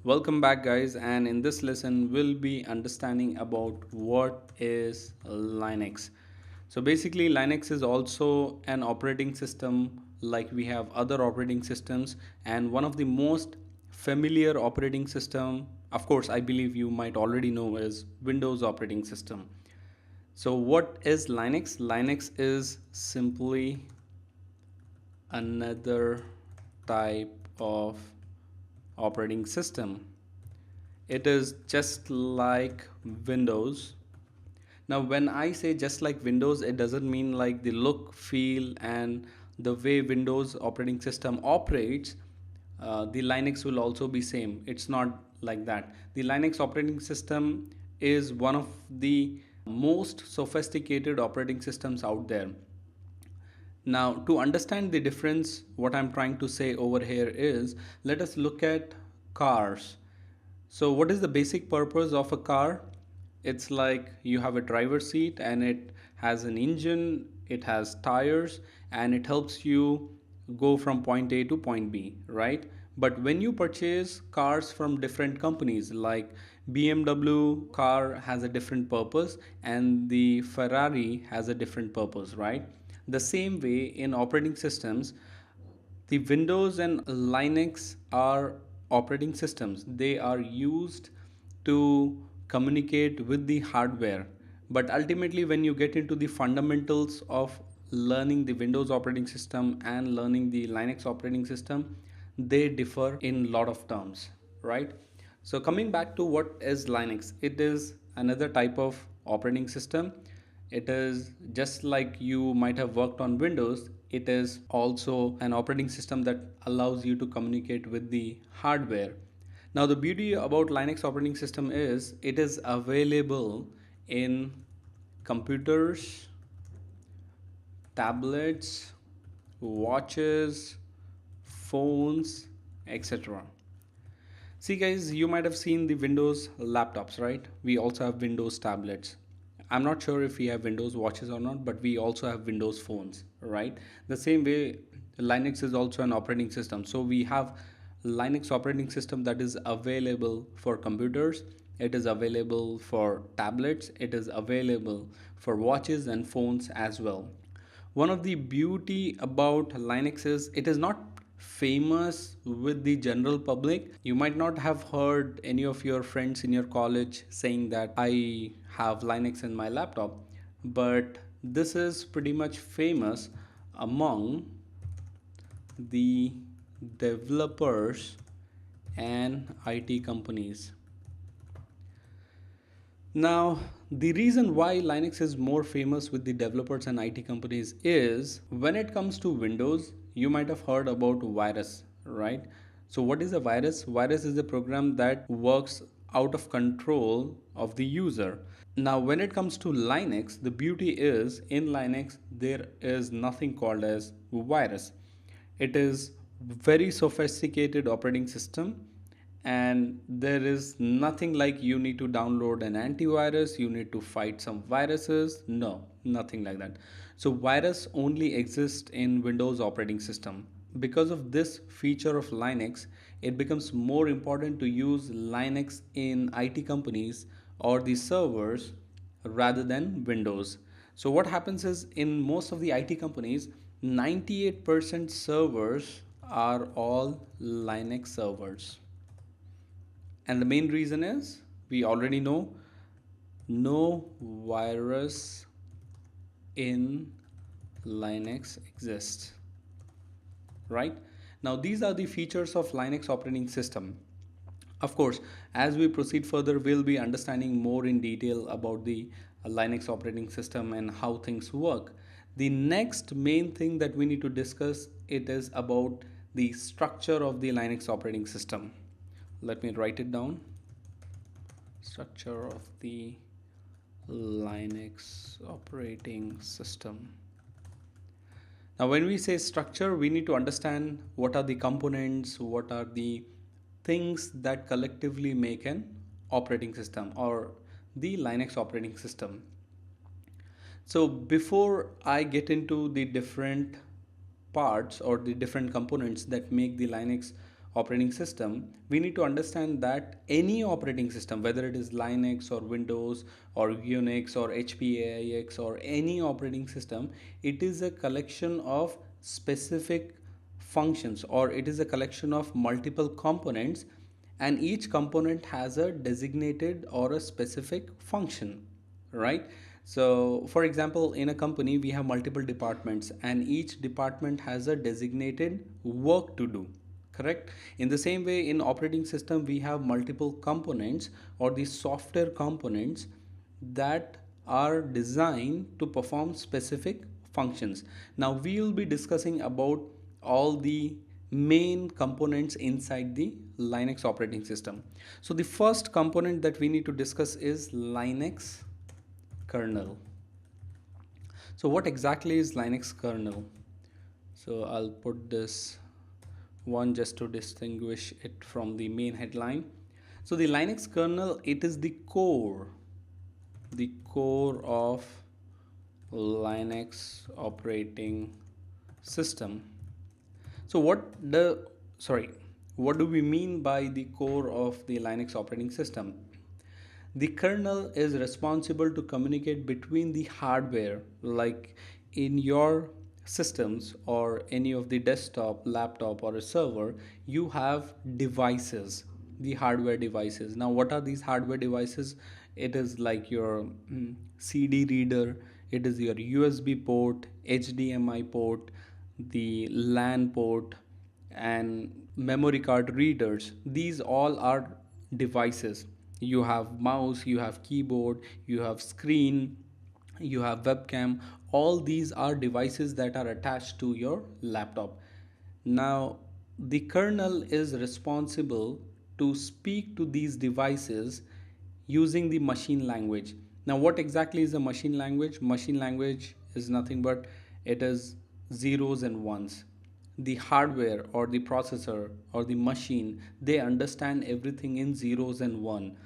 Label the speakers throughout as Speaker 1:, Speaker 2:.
Speaker 1: Welcome back, guys, and in this lesson we'll be understanding about what is Linux. So basically Linux is also an operating system like we have other operating systems, and one of the most familiar operating system, of course I believe you might already know, is Windows operating system. So what is Linux? Linux is simply another type of operating system. It is just like Windows. Now, when I say just like Windows, it doesn't mean like the look, feel, and the way Windows operating system operates. The Linux will also be same. It's not like that. The Linux operating system is one of the most sophisticated operating systems out there. Now, to understand the difference, what I'm trying to say over here is, let us look at cars. So, what is the basic purpose of a car? It's like you have a driver's seat and it has an engine, it has tires, and it helps you go from point A to point B, right? But when you purchase cars from different companies, like BMW car has a different purpose and the Ferrari has a different purpose, right? The same way in operating systems, the Windows and Linux are operating systems. They are used to communicate with the hardware. But ultimately, when you get into the fundamentals of learning the Windows operating system and learning the Linux operating system, they differ in a lot of terms, right? So, coming back to what is Linux, it is another type of operating system. It is just like you might have worked on Windows, it is also an operating system that allows you to communicate with the hardware. Now, the beauty about Linux operating system is it is available in computers, tablets, watches, phones, etc. See, guys, you might have seen the Windows laptops, right? We also have Windows tablets. I'm not sure if we have Windows watches or not, but we also have Windows phones, right? The same way, Linux is also an operating system. So we have Linux operating system that is available for computers, it is available for tablets, it is available for watches and phones as well. One of the beauty about Linux is it is not famous with the general public. You might not have heard any of your friends in your college saying that I have Linux in my laptop, but this is pretty much famous among the developers and IT companies. Now, the reason why Linux is more famous with the developers and IT companies is when it comes to Windows, you might have heard about virus, right? So, what is a virus? Virus is a program that works out of control of the user. Now, when it comes to Linux, the beauty is in Linux, there is nothing called as virus. It is very sophisticated operating system, and there is nothing like you need to download an antivirus, you need to fight some viruses. No, nothing like that. So virus only exists in Windows operating system. Because of this feature of Linux, it becomes more important to use Linux in IT companies or the servers rather than Windows. So what happens is in most of the IT companies, 98% servers are all Linux servers. And the main reason is we already know no virus in Linux exists, right? Now, these are the features of Linux operating system. Of course, as we proceed further, we'll be understanding more in detail about the Linux operating system and how things work. The next main thing that we need to discuss it is about the structure of the Linux operating system. Let me write it down. Structure of the Linux operating system. Now, when we say structure, we need to understand what are the components, what are the things that collectively make an operating system or the Linux operating system. So, before I get into the different parts or the different components that make the Linux operating system, we need to understand that any operating system, whether it is Linux or Windows or Unix or HPAIX or any operating system, it is a collection of specific functions, or it is a collection of multiple components, and each component has a designated or a specific function, right? So for example, in a company we have multiple departments and each department has a designated work to do, correct? In the same way, in operating system we have multiple components or the software components that are designed to perform specific functions. Now we will be discussing about all the main components inside the Linux operating system. So the first component that we need to discuss is Linux kernel. So what exactly is Linux kernel? So I'll put this one just to distinguish it from the main headline. So the Linux kernel, it is the core of Linux operating system. So what do we mean by the core of the Linux operating system? The kernel is responsible to communicate between the hardware, like in your systems or any of the desktop, laptop, or a server, you have devices, the hardware devices. Now, what are these hardware devices? It is like your CD reader, it is your USB port, HDMI port, the LAN port, and memory card readers. These all are devices. You have mouse, you have keyboard, you have screen, you have webcam. All these are devices that are attached to your laptop. Now the kernel is responsible to speak to these devices using the machine language. Now what exactly is a machine language? Machine language is nothing but it is zeros and ones. The hardware or the processor or the machine, they understand everything in zeros and one.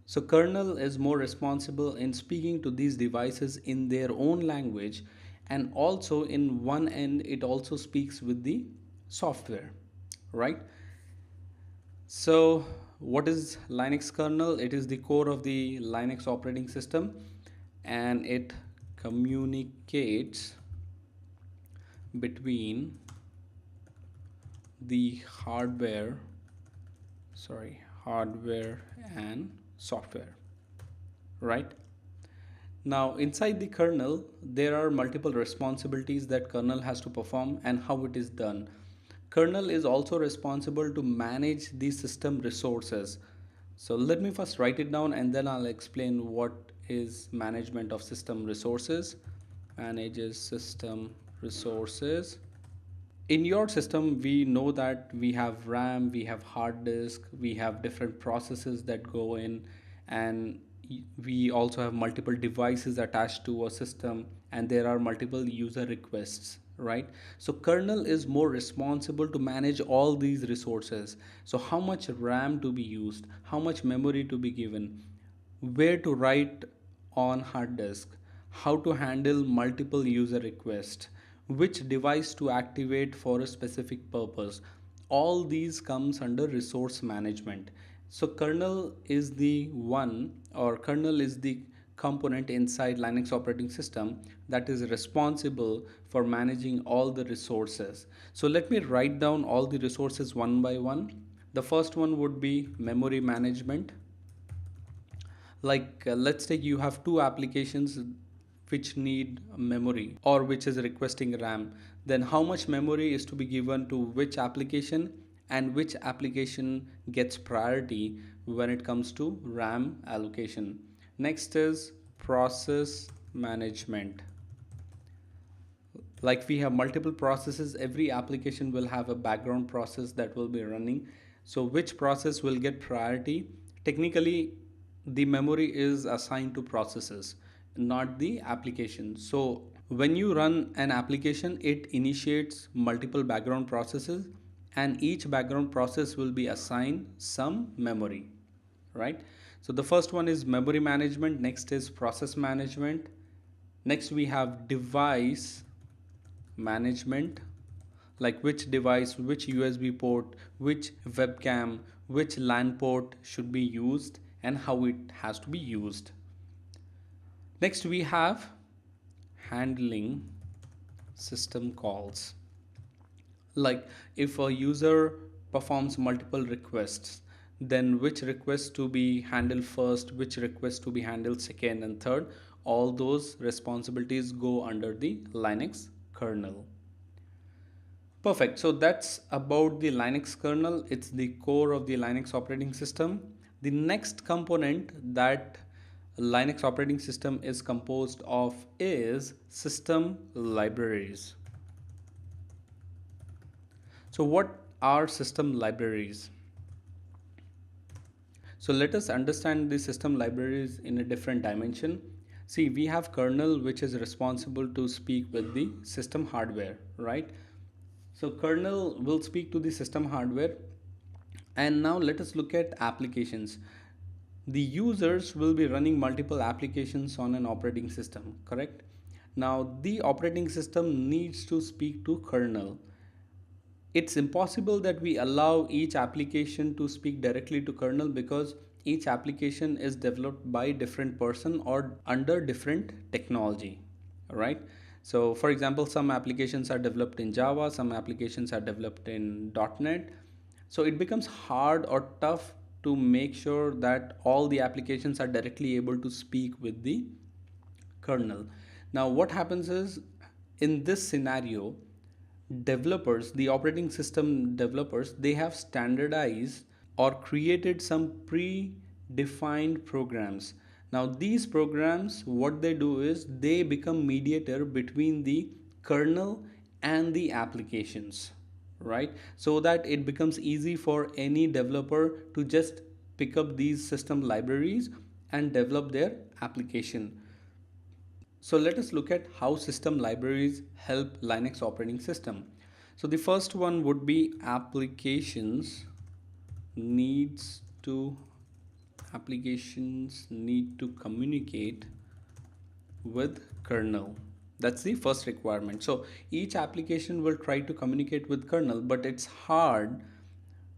Speaker 1: So kernel is more responsible in speaking to these devices in their own language, and also in one end it also speaks with the software, right? So what is Linux kernel? It is the core of the Linux operating system, and it communicates between the hardware and software, right? Now inside the kernel there are multiple responsibilities that kernel has to perform and how it is done. Kernel is also responsible to manage the system resources. So let me first write it down and then I'll explain what is management of system resources. Manages system resources. In your system we know that we have RAM, we have hard disk, we have different processes that go in, and we also have multiple devices attached to a system, and there are multiple user requests, right? So kernel is more responsible to manage all these resources. So how much RAM to be used, how much memory to be given, where to write on hard disk, how to handle multiple user requests, which device to activate for a specific purpose. All these comes under resource management. So kernel is the one, or kernel is the component inside Linux operating system that is responsible for managing all the resources. So let me write down all the resources one by one. The first one would be memory management. Like let's take you have two applications which need memory or which is requesting RAM. Then how much memory is to be given to which application, and which application gets priority when it comes to RAM allocation. Next is process management. Like we have multiple processes, every application will have a background process that will be running. So which process will get priority? Technically the memory is assigned to processes, not the application. So when you run an application, it initiates multiple background processes, and each background process will be assigned some memory, right? So the first one is memory management, next is process management, next we have device management. like which device, which USB port, which webcam, which LAN port should be used, and how it has to be used. Next, we have handling system calls. Like if a user performs multiple requests, then which request to be handled first, which request to be handled second and third, all those responsibilities go under the Linux kernel. Perfect. So that's about the Linux kernel. It's the core of the Linux operating system. The next component that Linux operating system is composed of is system libraries. So what are system libraries? So let us understand the system libraries in a different dimension. See, we have kernel which is responsible to speak with the system hardware, right? So kernel will speak to the system hardware. And now let us look at applications. The users will be running multiple applications on an operating system, correct? Now the operating system needs to speak to kernel. It's impossible that we allow each application to speak directly to kernel because each application is developed by different person or under different technology, right? So for example, some applications are developed in Java, some applications are developed in .NET. So it becomes hard or tough to make sure that all the applications are directly able to speak with the kernel. Now what happens is, in this scenario, developers, the operating system developers, they have standardized or created some pre-defined programs. Now these programs, what they do is they become mediator between the kernel and the applications, right? So that it becomes easy for any developer to just pick up these system libraries and develop their application. So let us look at how system libraries help Linux operating system. So the first one would be applications needs to applications need to communicate with kernel. That's the first requirement. So each application will try to communicate with kernel, but it's hard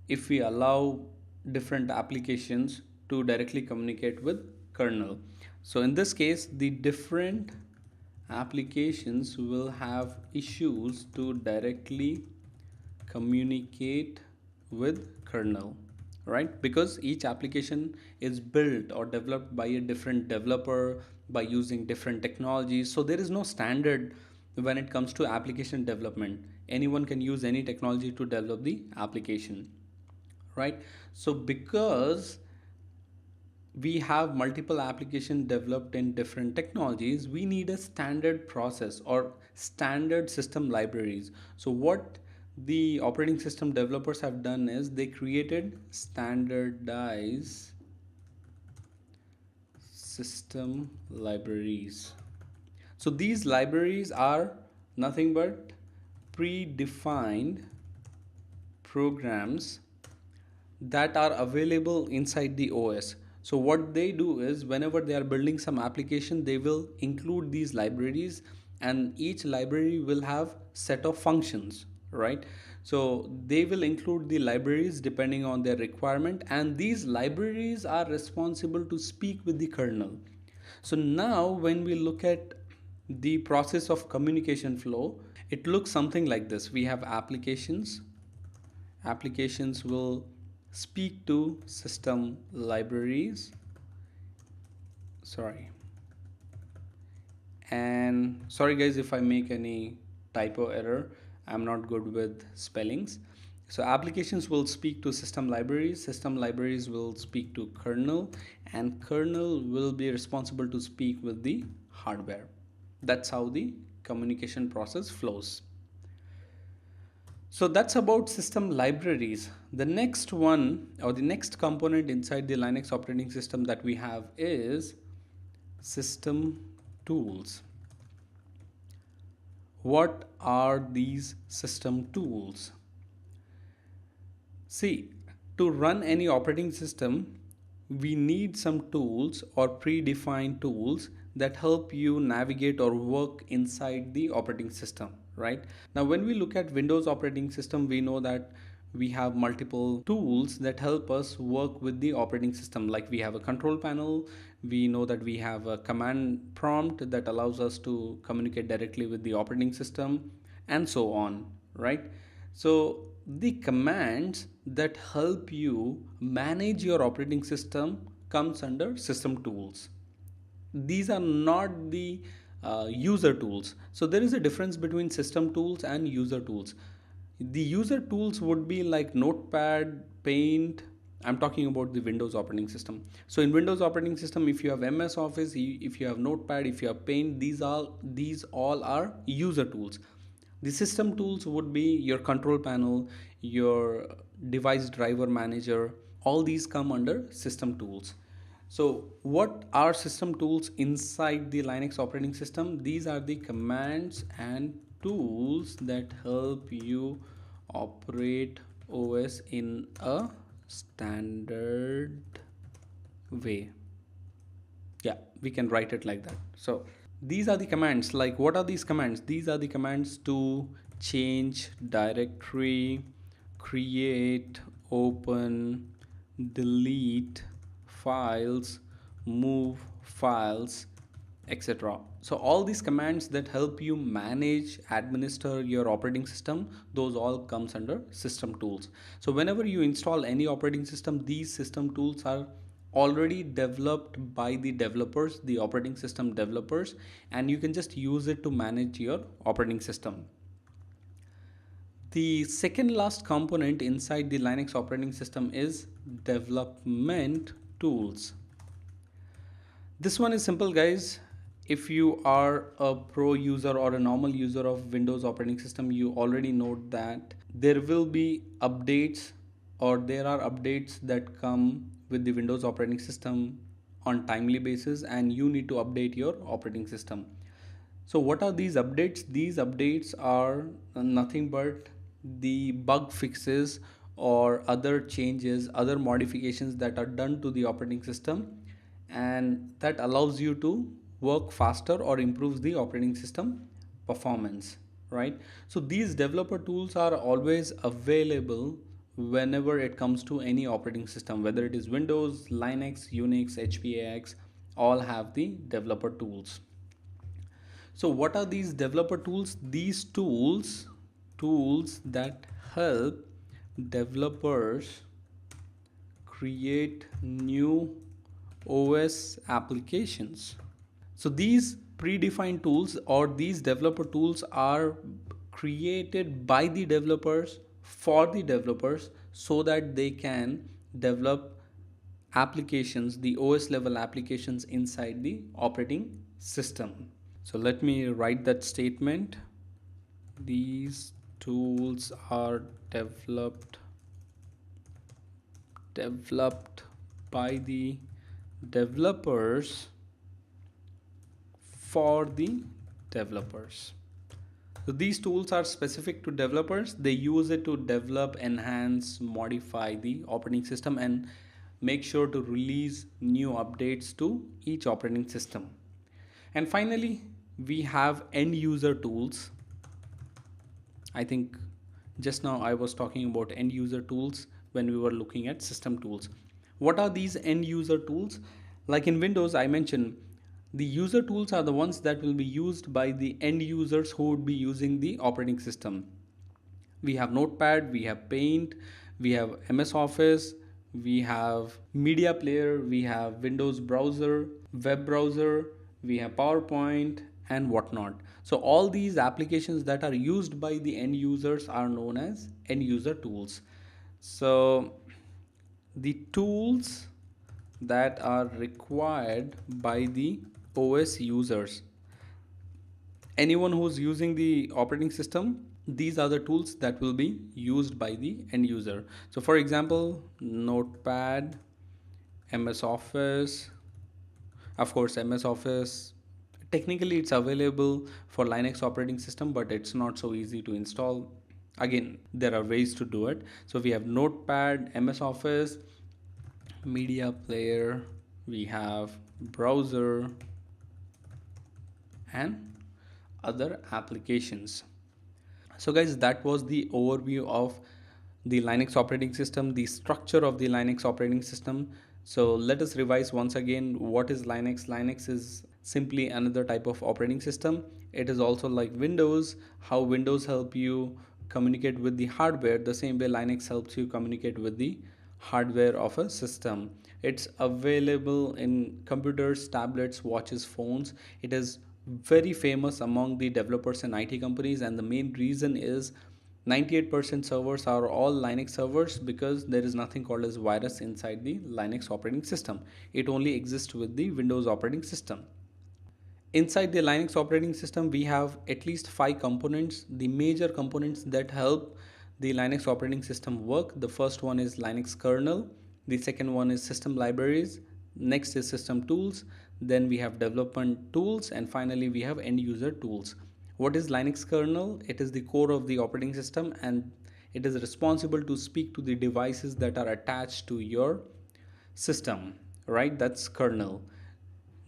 Speaker 1: if we allow different applications to directly communicate with kernel. So in this case, the different applications will have issues to directly communicate with kernel, right? Because each application is built or developed by a different developer by using different technologies. So there is no standard when it comes to application development. Anyone can use any technology to develop the application, right? So because we have multiple applications developed in different technologies, we need a standard process or standard system libraries. So what the operating system developers have done is they created standardized system libraries. So these libraries are nothing but predefined programs that are available inside the OS. So what they do is whenever they are building some application, they will include these libraries, and each library will have set of functions, right? So they will include the libraries depending on their requirement, and these libraries are responsible to speak with the kernel. So now when we look at the process of communication flow, it looks something like this. We have applications will speak to system libraries, sorry, and sorry guys if I make any typo error, I'm not good with spellings. So applications will speak to system libraries will speak to kernel, and kernel will be responsible to speak with the hardware. That's how the communication process flows. So that's about system libraries. The next one, or the next component inside the Linux operating system that we have is system tools. What are these system tools? See, to run any operating system, we need some tools or predefined tools that help you navigate or work inside the operating system, right? Now when we look at Windows operating system, we know that we have multiple tools that help us work with the operating system. Like we have a control panel, we know that we have a command prompt that allows us to communicate directly with the operating system, and so on, right? So the commands that help you manage your operating system comes under system tools. These are not the user tools. So there is a difference between system tools and user tools. The user tools would be like Notepad, Paint. I'm talking about the Windows operating system. So in Windows operating system, if you have MS Office, if you have Notepad, if you have Paint, these all are user tools. The system tools would be your control panel, your device driver manager. All these come under system tools. So what are system tools inside the Linux operating system? These are the commands and tools that help you operate OS in a standard way. Yeah, we can write it like that. So these are the commands. Like what are these commands? These are the commands to change directory, create, open, delete files, move files, etc. So all these commands that help you manage, administer your operating system, those all comes under system tools. So whenever you install any operating system, these system tools are already developed by the developers, the operating system developers, and you can just use it to manage your operating system. The second last component inside the Linux operating system is development tools. This one is simple, guys. If you are a pro user or a normal user of Windows operating system, you already know that there will be updates, or there are updates that come with the Windows operating system on timely basis, and you need to update your operating system. So what are these updates? These updates are nothing but the bug fixes or other changes, other modifications that are done to the operating system, and that allows you to work faster or improves the operating system performance, right? So these developer tools are always available whenever it comes to any operating system, whether it is Windows, Linux, Unix, HPAX, all have the developer tools. So what are these developer tools? These tools that help developers create new OS applications. So these predefined tools or these developer tools are created by the developers for the developers so that they can develop applications, the OS level applications inside the operating system. So let me write that statement. These tools are developed by the developers for the developers. So these tools are specific to developers. They use it to develop, enhance, modify the operating system, and make sure to release new updates to each operating system. And finally, we have end user tools. I think just now I was talking about end user tools when we were looking at system tools. What are these end user tools? Like in Windows, I mentioned the user tools are the ones that will be used by the end users who would be using the operating system. We have Notepad, we have Paint, we have MS Office, we have Media Player, we have Windows Browser, Web Browser, we have PowerPoint, and whatnot. So all these applications that are used by the end users are known as end user tools. So the tools that are required by the OS users, anyone who's using the operating system, these are the tools that will be used by the end user. So for example, Notepad, MS Office, of course MS Office, technically it's available for Linux operating system, but it's not so easy to install. Again, there are ways to do it. So we have Notepad, MS Office, Media Player, we have browser, and other applications. So guys, that was the overview of the Linux operating system, the structure of the Linux operating system. So let us revise once again, what is Linux? Linux is simply another type of operating system. It is also like Windows. How Windows help you communicate with the hardware, the same way Linux helps you communicate with the hardware of a system. It's available in computers, tablets, watches, phones. It is very famous among the developers and IT companies, and the main reason is 98% servers are all Linux servers, because there is nothing called as virus inside the Linux operating system. It only exists with the Windows operating system. Inside the Linux operating system, we have at least 5 components, the major components that help the Linux operating system work. The first one is Linux kernel, the second one is system libraries, next is system tools, then we have development tools, and finally we have end user tools. What is Linux kernel? It is the core of the operating system, and it is responsible to speak to the devices that are attached to your system, right? That's kernel.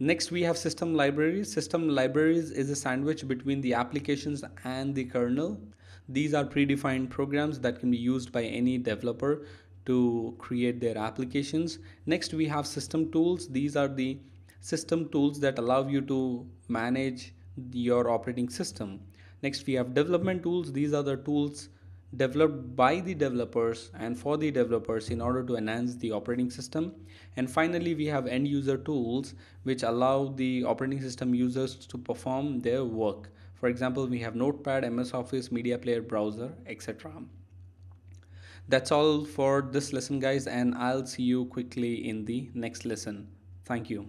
Speaker 1: Next, we have system libraries. System libraries is a sandwich between the applications and the kernel. These are predefined programs that can be used by any developer to create their applications. Next, we have system tools. These are the system tools that allow you to manage your operating system. Next, we have development tools. These are the tools developed by the developers and for the developers in order to enhance the operating system. And finally, we have end user tools which allow the operating system users to perform their work. For example, we have Notepad, MS Office, Media Player, browser, etc. That's all for this lesson, guys, and I'll see you quickly in the next lesson. Thank you.